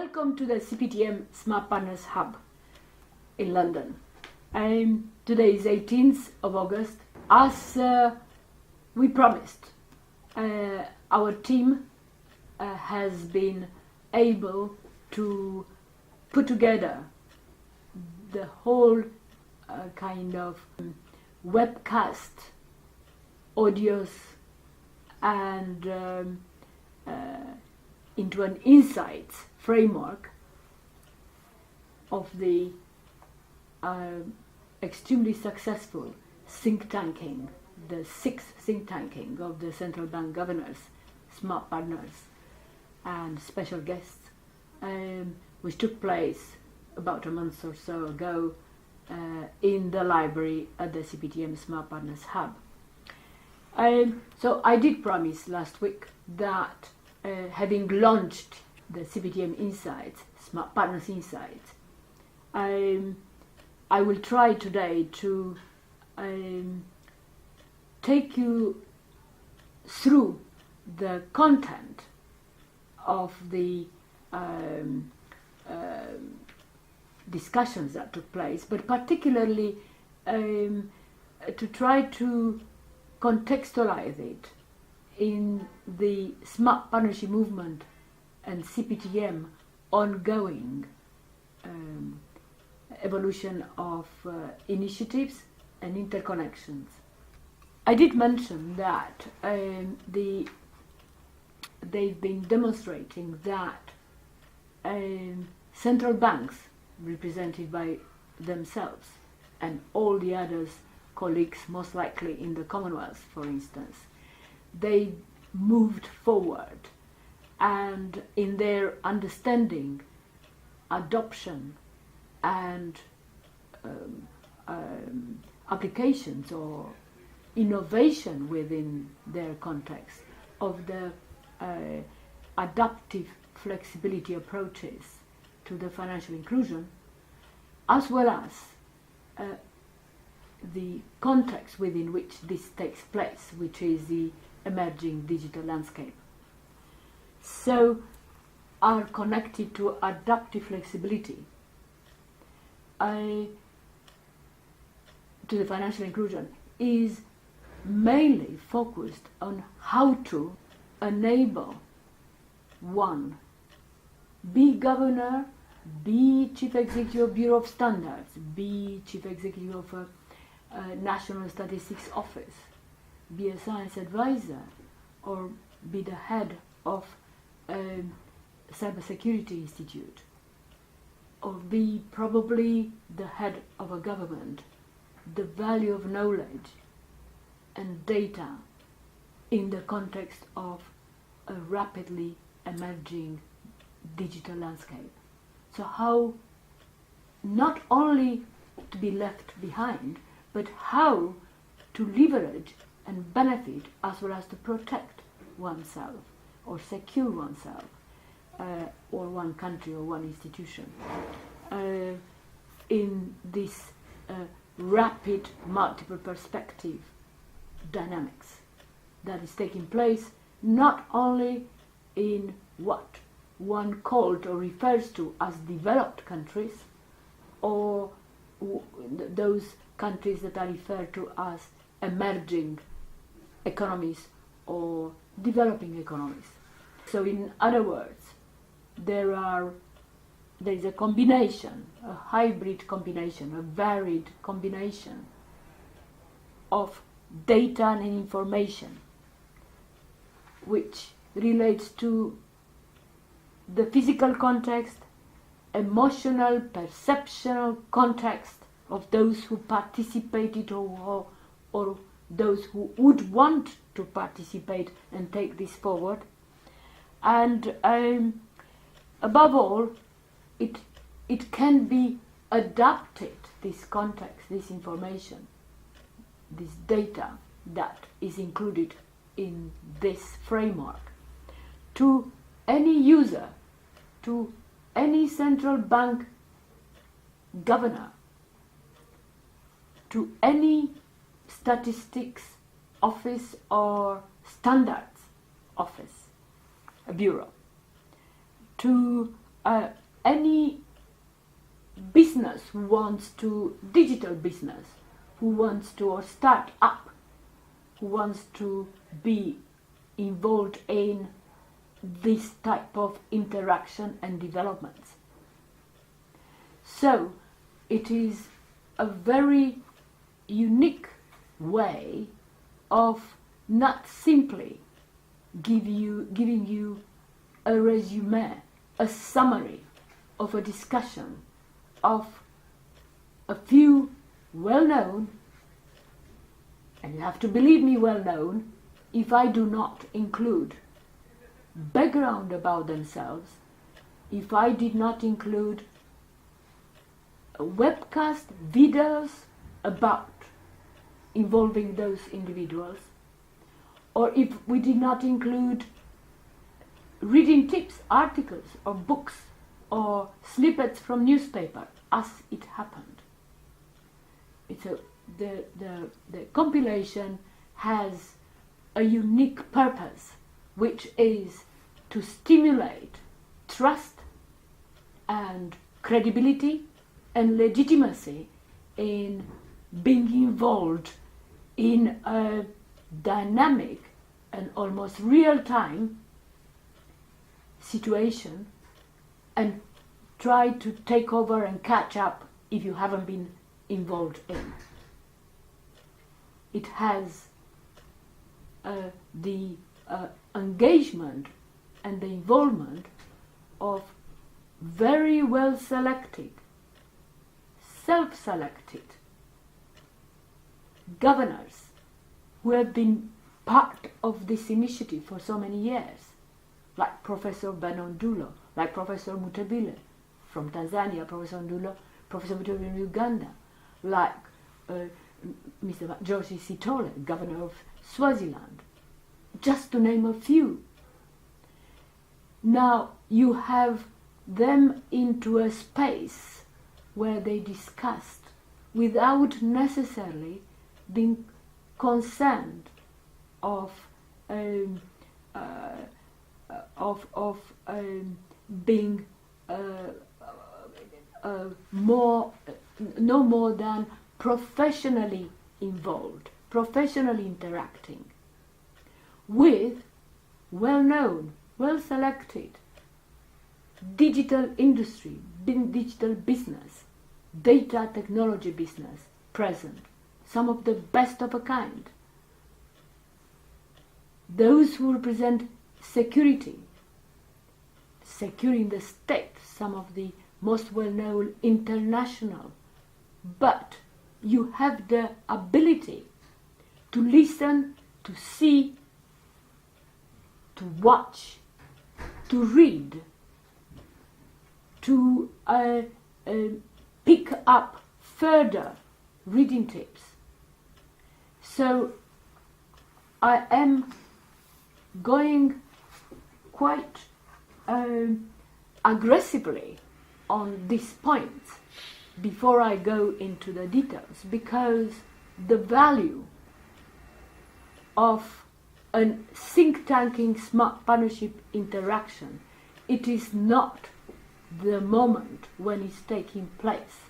Welcome to the CPTM Smart Partners Hub in London. Today is 18th of August. As we promised, our team has been able to put together the whole kind of webcast audios and into an insights framework of the extremely successful think tanking, the sixth think tanking of the central bank governors, smart partners and special guests, which took place about a month or so ago in the library at the CPTM Smart Partners Hub. So I did promise last week that having launched the CPTM Insights, Smart Partners Insights, I will try today to take you through the content of the discussions that took place, but particularly to try to contextualize it in the smart partnership movement and CPTM ongoing evolution of initiatives and interconnections. I did mention that they've been demonstrating that central banks, represented by themselves and all the others colleagues, most likely in the Commonwealth, for instance, they moved forward and in their understanding, adoption and applications or innovation within their context of the adaptive flexibility approaches to the financial inclusion, as well as the context within which this takes place, which is the emerging digital landscape. So are connected to adaptive flexibility to the financial inclusion is mainly focused on how to enable one, be governor, be chief executive of Bureau of Standards, be chief executive of a National Statistics Office, be a science advisor, or be the head of a cybersecurity institute, or be probably the head of a government. The value of knowledge and data in the context of a rapidly emerging digital landscape. So how not only to be left behind, but how to leverage and benefit as well as to protect oneself or secure oneself or one country or one institution in this rapid multiple perspective dynamics that is taking place not only in what one called or refers to as developed countries or those countries that are referred to as emerging economies or developing economies. So in other words, there is a combination, a hybrid combination, a varied combination of data and information which relates to the physical context, emotional, perceptual context of those who participated or those who would want to participate and take this forward. And above all, it can be adapted, this context, this information, this data that is included in this framework to any user, to any central bank governor, to any statistics office or standards office, a bureau, to any business who wants to, digital business, who wants to, or start up, who wants to be involved in this type of interaction and developments. So it is a very unique way of not simply giving you a resume, a summary of a discussion of a few well-known, and you have to believe me, well-known, if I do not include background about themselves, if I did not include a webcast, videos about involving those individuals, or if we did not include reading tips, articles, or books, or snippets from newspaper, as it happened. The compilation has a unique purpose, which is to stimulate trust and credibility and legitimacy in being involved in a dynamic and almost real-time situation, and try to take over and catch up if you haven't been involved in. It has the engagement and the involvement of very well selected, self-selected governors who have been part of this initiative for so many years, like Professor Beno Ndula, like Professor Mutabile from Tanzania, Professor Ndula, Professor Mutabile in Uganda, like Mr. George Sitole, Governor of Swaziland, just to name a few. Now you have them into a space where they discussed without necessarily being concerned of being no more than professionally involved, professionally interacting with well-known, well-selected digital industry, digital business, data technology business present, some of the best of a kind. Those who represent security, securing the state, some of the most well-known international, but you have the ability to listen, to see, to watch, to read, to pick up further reading tips. So I am going quite aggressively on this point before I go into the details, because the value of a think tanking smart partnership interaction, it is not the moment when it's taking place,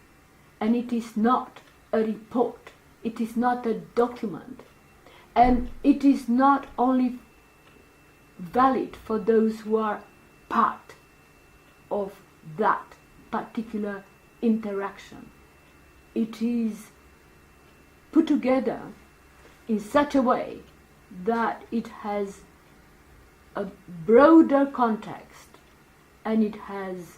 and it is not a report, it is not a document, and it is not only valid for those who are part of that particular interaction. It is put together in such a way that it has a broader context, and it has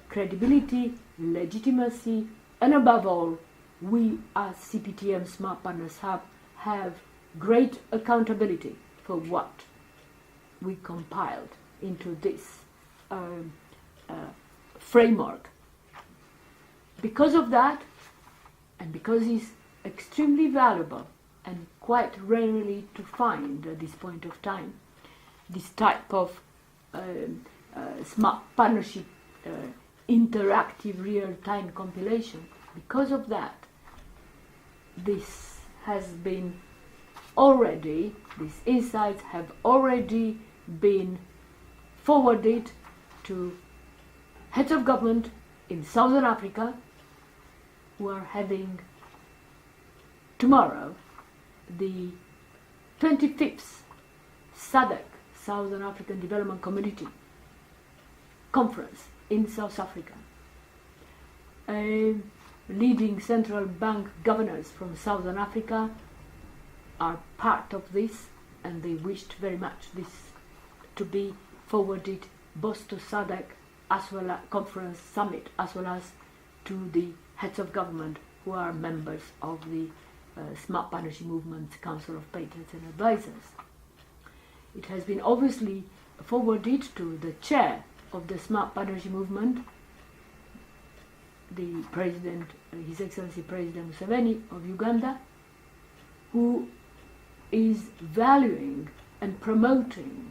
credibility, legitimacy, and above all, we as CPTM Smart Partners Hub have great accountability for what we compiled into this framework. Because of that, and because it's extremely valuable and quite rarely to find at this point of time, this type of smart partnership interactive real-time compilation, because of that, this has been already, these insights have already been forwarded to heads of government in Southern Africa who are having tomorrow the 25th SADC, Southern African Development Community Conference in South Africa. Leading central bank governors from Southern Africa are part of this, and they wished very much this to be forwarded both to SADC as well as conference summit, as well as to the heads of government who are members of the Smart Partnership Movement Council of Patents and Advisors. It has been obviously forwarded to the chair of the Smart Partnership Movement, the President, His Excellency President Museveni of Uganda, who is valuing and promoting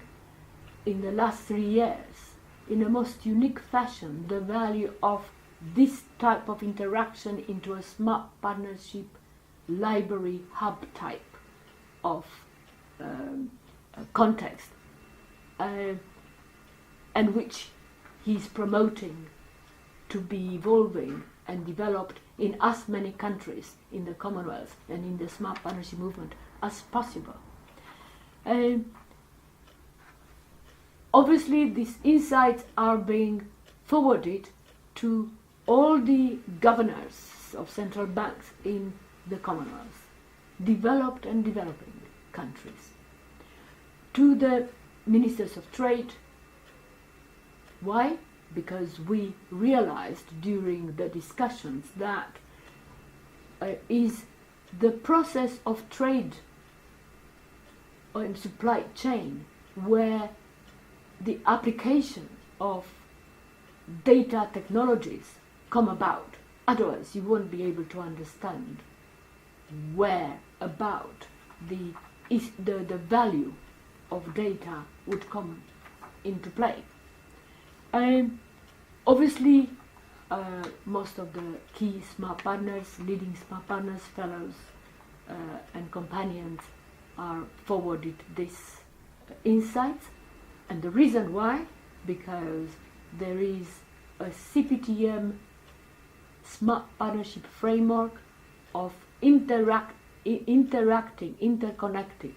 in the last 3 years in a most unique fashion the value of this type of interaction into a smart partnership library hub type of context, and which he's promoting to be evolving and developed in as many countries in the Commonwealth and in the Smart Partnership Movement as possible. Obviously, these insights are being forwarded to all the governors of central banks in the Commonwealth, developed and developing countries, to the ministers of trade. Why? Because we realized during the discussions that is the process of trade and supply chain where the application of data technologies come about. Otherwise, you won't be able to understand where about the value of data would come into play. Obviously, most of the key smart partners, leading smart partners, fellows, and companions are forwarded these insights. And the reason why, because there is a CPTM smart partnership framework of interacting, interconnected,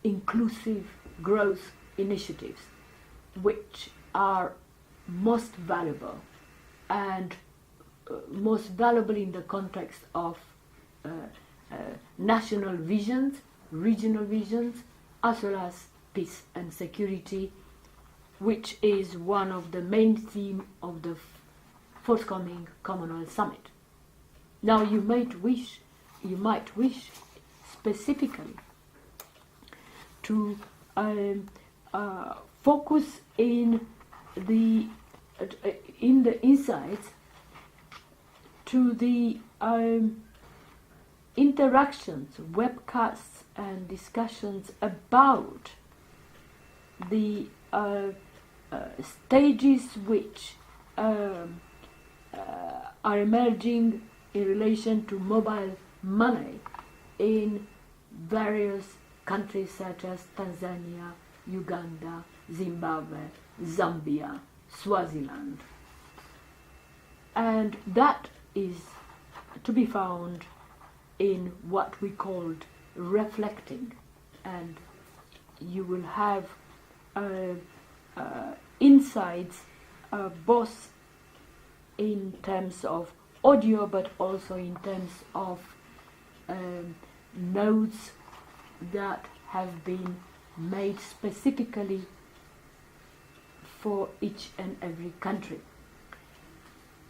inclusive growth initiatives, which are most valuable, and most valuable in the context of national visions, regional visions, as well as peace and security, which is one of the main themes of the forthcoming Commonwealth Summit. Now, you might wish specifically to focus in the insights to the interactions, webcasts, and discussions about the stages which are emerging in relation to mobile money in various countries such as Tanzania, Uganda, Zimbabwe, Zambia, Swaziland. And that is to be found in what we called reflecting, and you will have insights both in terms of audio but also in terms of notes that have been made specifically for each and every country.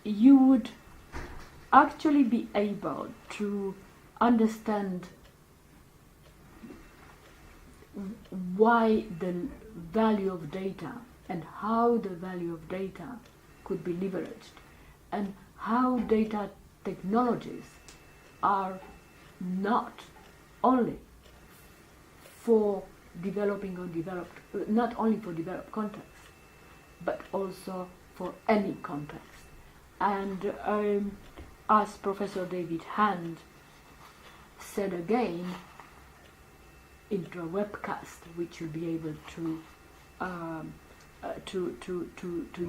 You would actually be able to understand why the value of data and how the value of data could be leveraged, and how data technologies are not only for developing or developed, not only for developed contexts, but also for any context. And as Professor David Hand said again, into a webcast which you'll be able to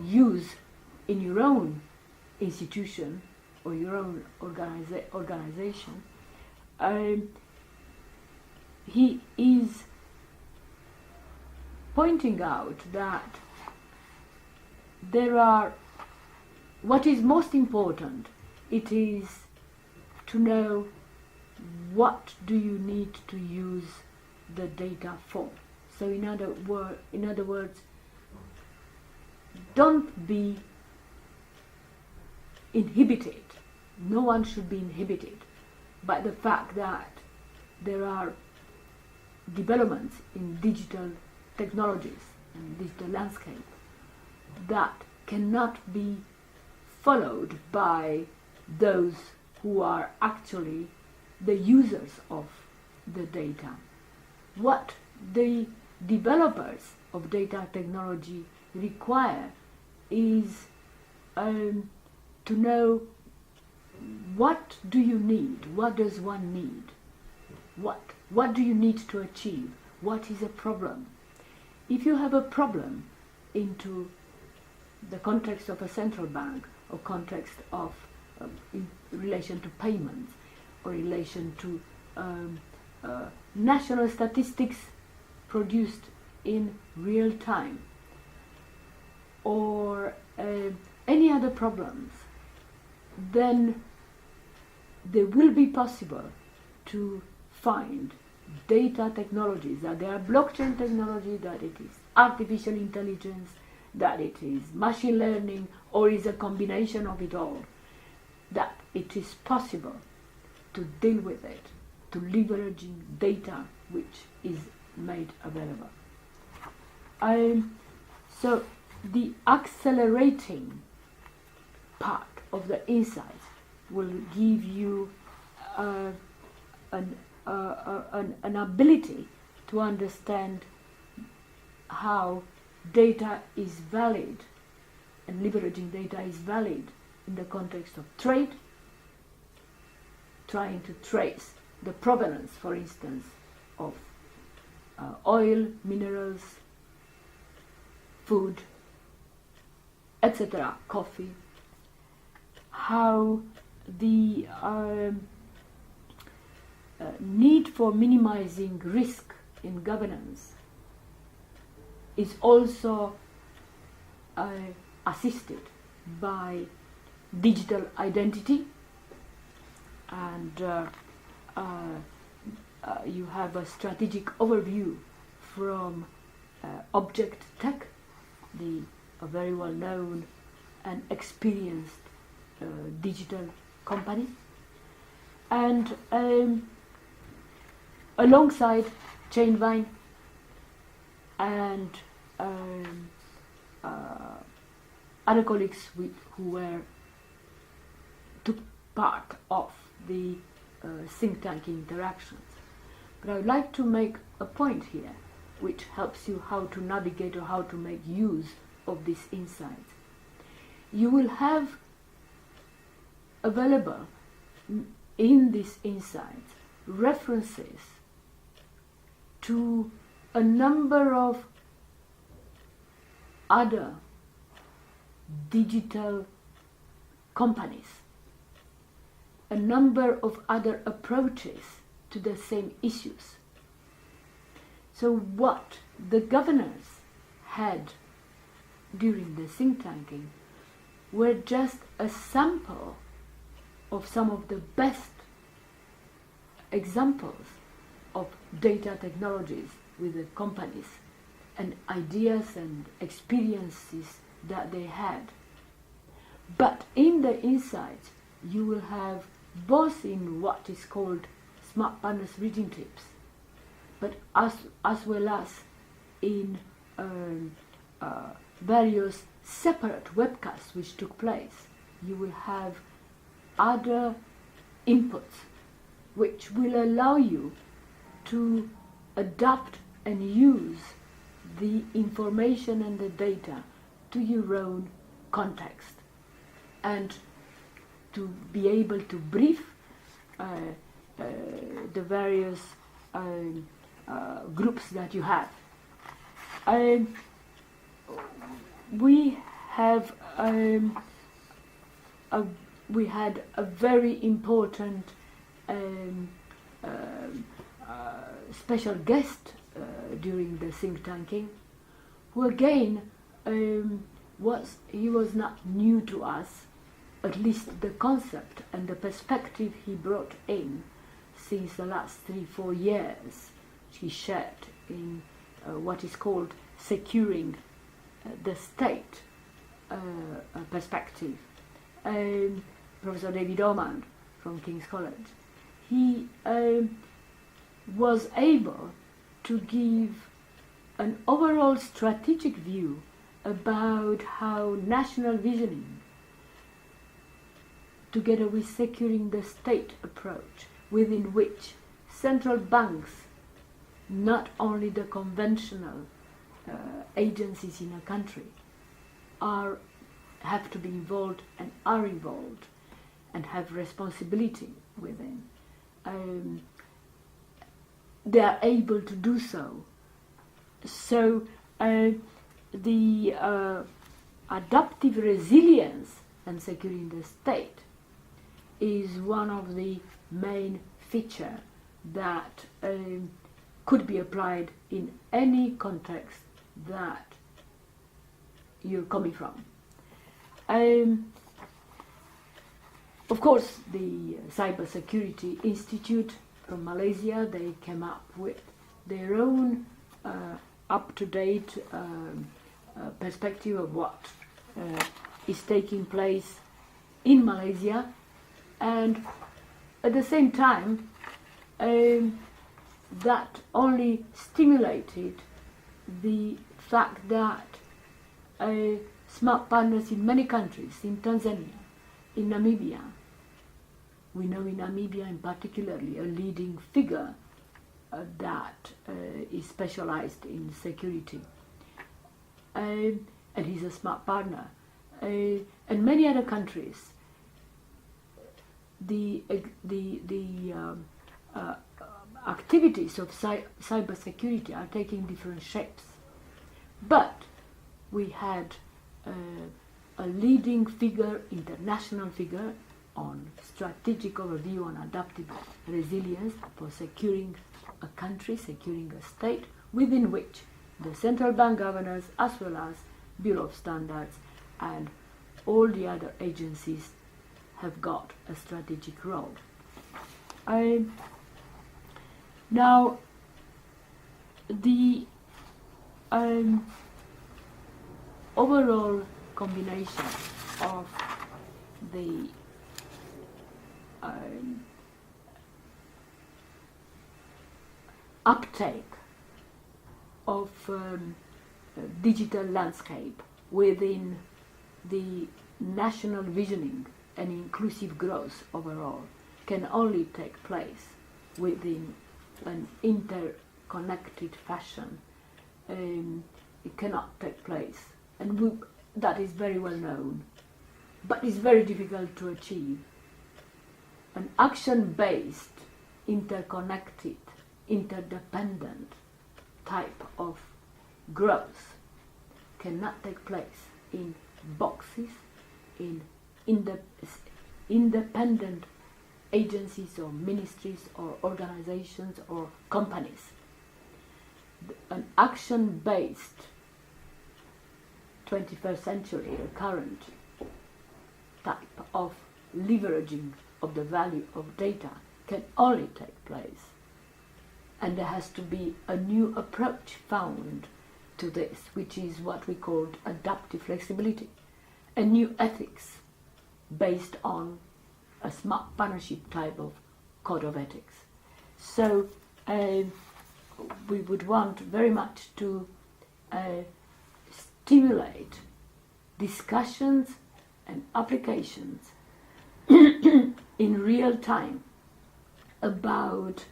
use in your own institution or your own organization, he is pointing out that what is most important, it is to know what do you need to use the data for. So in other words, don't be inhibited. No one should be inhibited by the fact that there are developments in digital technologies and digital landscape that cannot be followed by those who are actually the users of the data. What the developers of data technology require is to know what do you need, what does one need, what do you need to achieve, what is a problem. If you have a problem into the context of a central bank or context of in relation to payments or relation to national statistics produced in real time or any other problems, then they will be possible to find data technologies, that they are blockchain technology, that it is artificial intelligence, that it is machine learning, or is a combination of it all, that it is possible to deal with it, to leveraging data which is made available. So the accelerating part of the insight will give you an ability to understand how data is valid and leveraging data is valid in the context of trade, trying to trace the provenance, for instance, of oil, minerals, food, etc., coffee, how the need for minimizing risk in governance is also assisted by digital identity, and you have a strategic overview from Object Tech, a very well-known and experienced digital company, and alongside Chainvine and other colleagues who took part of the think tank interactions. But I would like to make a point here which helps you how to navigate or how to make use of these insights. You will have available in these insights references to a number of other digital companies, a number of other approaches to the same issues. So what the governors had during the think tanking were just a sample of some of the best examples of data technologies with the companies and ideas and experiences that they had. But in the insights, you will have both in what is called Smart Partners reading tips, but as well as in various separate webcasts which took place, you will have other inputs which will allow you to adapt and use the information and the data to your own context and to be able to brief the various groups that you have. We have we had a very important special guest during the think tanking, who again was not new to us, at least the concept and the perspective he brought in since the last 3-4 years. He shared in what is called securing the state perspective. Professor David Ormond from King's College, he was able to give an overall strategic view about how national visioning, together with securing the state approach, within which central banks, not only the conventional agencies in a country, have to be involved and are involved and have responsibility within. They are able to do so. So the adaptive resilience and securing the state is one of the main features that could be applied in any context that you're coming from. Of course, the Cybersecurity Institute from Malaysia, they came up with their own up-to-date perspective of what is taking place in Malaysia, and at the same time that only stimulated the fact that smart partners in many countries, in Tanzania, in Namibia, we know in Namibia in particularly a leading figure that is specialized in security, and he's a smart partner, and many other countries. The activities of cybersecurity are taking different shapes, but we had a leading figure, international figure, on strategic overview on adaptive resilience for securing a country, securing a state, within which the central bank governors, as well as Bureau of Standards and all the other agencies, have got a strategic role. Now, the overall combination of the uptake of digital landscape within the national visioning and inclusive growth overall can only take place within an interconnected fashion. It cannot take place, and that is very well known, but it's very difficult to achieve. An action-based, interconnected, interdependent type of growth cannot take place in boxes, in independent agencies or ministries or organizations or companies. An action-based 21st century, current type of leveraging of the value of data can only take place. And there has to be a new approach found to this, which is what we call adaptive flexibility, a new ethics based on a smart partnership type of code of ethics. So we would want very much to stimulate discussions and applications in real time about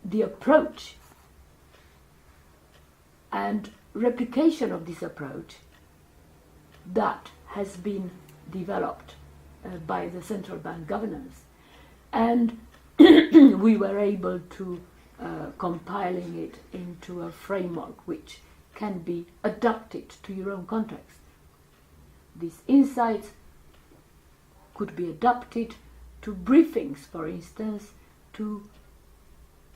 the approach and replication of this approach that has been developed by the central bank governors, and we were able to compiling it into a framework which can be adapted to your own context. these insights could be adapted to briefings, for instance, to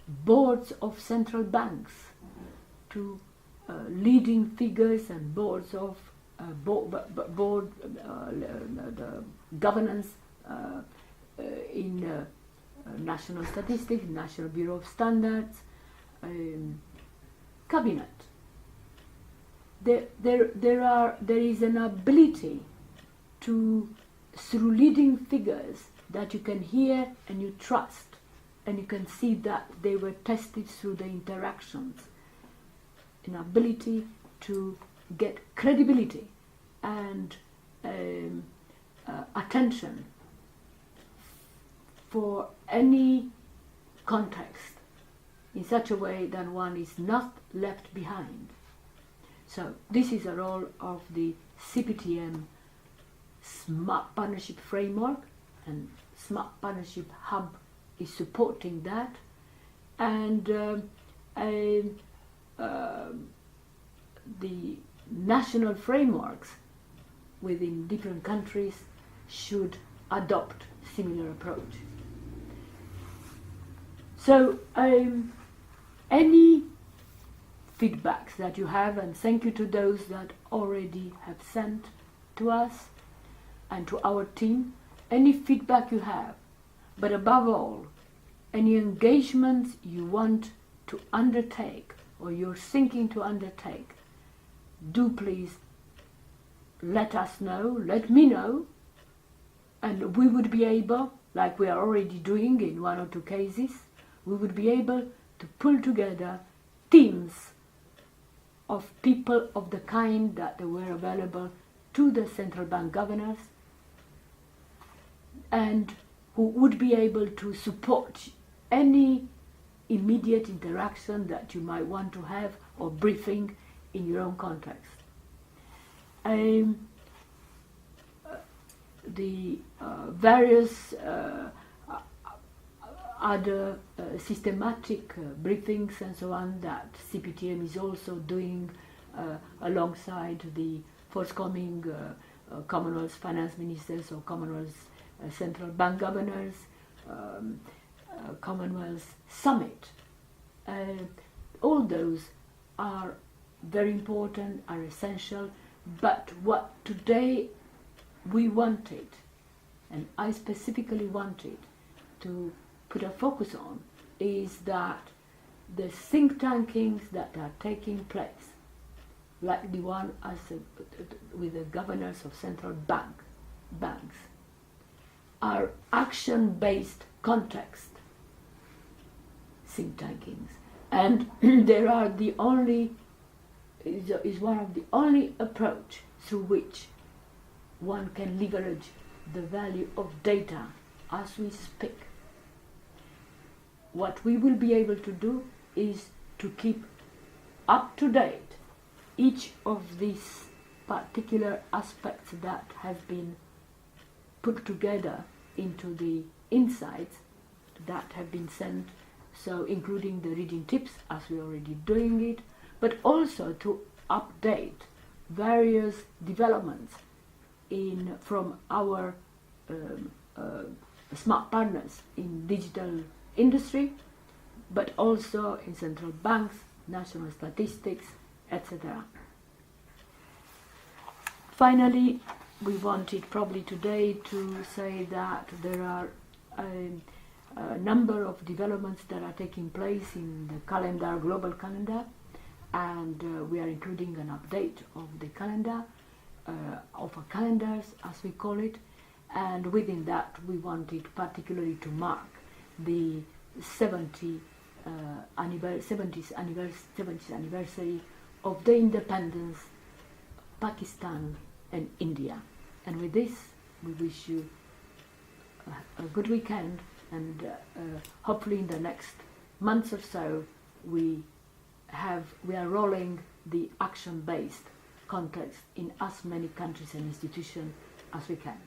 boards of central banks, to leading figures and boards of the governance in National Statistics, National Bureau of Standards, cabinet. There is an ability to, through leading figures that you can hear and you trust, and you can see that they were tested through the interactions, an ability to get credibility and attention for any context in such a way that one is not left behind. So this is a role of the CPTM Smart Partnership Framework, and Smart Partnership Hub is supporting that, and the national frameworks within different countries should adopt similar approach. So any feedbacks that you have, and thank you to those that already have sent to us and to our team, any feedback you have, but above all, any engagements you want to undertake or you're thinking to undertake, do please let us know, let me know, and we would be able, like we are already doing in one or two cases, we would be able to pull together teams of people of the kind that were available to the central bank governors and who would be able to support any immediate interaction that you might want to have or briefing in your own context. The various other systematic briefings and so on that CPTM is also doing alongside the forthcoming Commonwealth Finance Ministers or Commonwealth Central Bank Governors, Commonwealth Summit. All those are very important, are essential, but what today we wanted, and I specifically wanted to put a focus on, is that the think tankings that are taking place, like the one with the governors of central banks, are action-based context think tankings, and there are is one of the only approach through which one can leverage the value of data as we speak. What we will be able to do is to keep up to date each of these particular aspects that have been put together into the insights that have been sent, so including the reading tips as we're already doing it, but also to update various developments from our smart partners in digital industry, but also in central banks, national statistics, etc. Finally, we wanted probably today to say that there are a number of developments that are taking place in the calendar, global calendar, and we are including an update of the calendar, of our calendars as we call it, and within that we wanted particularly to mark the 70th anniversary of the independence of Pakistan and India. And with this, we wish you a good weekend, and hopefully in the next months or so we are rolling the action-based context in as many countries and institutions as we can.